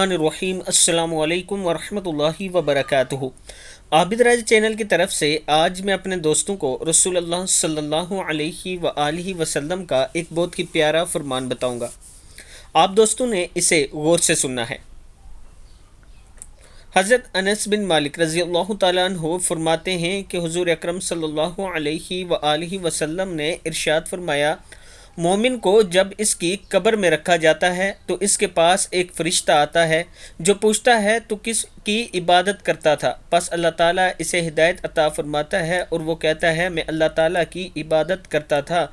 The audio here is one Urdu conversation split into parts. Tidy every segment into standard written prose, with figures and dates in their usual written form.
الرحیم السلام علیکم ورحمۃ اللہ وبرکاتہ۔ عابد راج چینل کی طرف سے آج میں اپنے دوستوں کو رسول اللہ صلی اللہ علیہ وآلہ وسلم کا ایک بہت ہی پیارا فرمان بتاؤں گا۔ آپ دوستوں نے اسے غور سے سننا ہے۔ حضرت انس بن مالک رضی اللہ تعالیٰ عنہ فرماتے ہیں کہ حضور اکرم صلی اللہ علیہ وآلہ وسلم نے ارشاد فرمایا، مومن کو جب اس کی قبر میں رکھا جاتا ہے تو اس کے پاس ایک فرشتہ آتا ہے جو پوچھتا ہے تو کس کی عبادت کرتا تھا، پس اللہ تعالیٰ اسے ہدایت عطا فرماتا ہے اور وہ کہتا ہے میں اللہ تعالیٰ کی عبادت کرتا تھا۔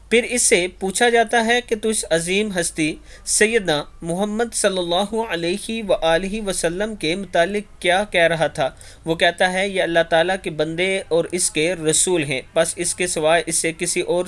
پھر اس سے پوچھا جاتا ہے کہ تو اس عظیم ہستی سیدنا محمد صلی اللہ علیہ وآلہ وسلم کے متعلق کیا کہہ رہا تھا؟ وہ کہتا ہے یہ اللہ تعالیٰ کے بندے اور اس کے رسول ہیں، بس اس کے سوائے اس سے کسی اور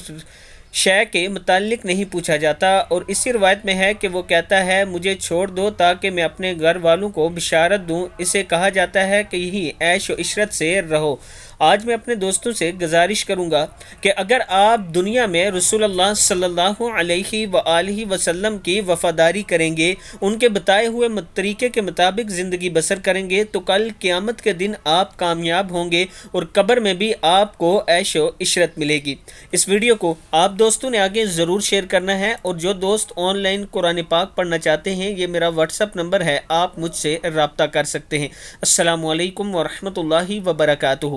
شے کے متعلق نہیں پوچھا جاتا۔ اور اسی روایت میں ہے کہ وہ کہتا ہے مجھے چھوڑ دو تاکہ میں اپنے گھر والوں کو بشارت دوں۔ اسے کہا جاتا ہے کہ یہی عیش و عشرت سے رہو۔ آج میں اپنے دوستوں سے گزارش کروں گا کہ اگر آپ دنیا میں رسول اللہ صلی اللہ علیہ وآلہ وسلم کی وفاداری کریں گے، ان کے بتائے ہوئے طریقے کے مطابق زندگی بسر کریں گے تو کل قیامت کے دن آپ کامیاب ہوں گے اور قبر میں بھی آپ کو عیش و عشرت ملے گی۔ اس ویڈیو کو آپ دوستوں نے آگے ضرور شیئر کرنا ہے، اور جو دوست آن لائن قرآن پاک پڑھنا چاہتے ہیں یہ میرا واٹس ایپ نمبر ہے، آپ مجھ سے رابطہ کر سکتے ہیں۔ السلام علیکم ورحمۃ اللہ وبرکاتہ۔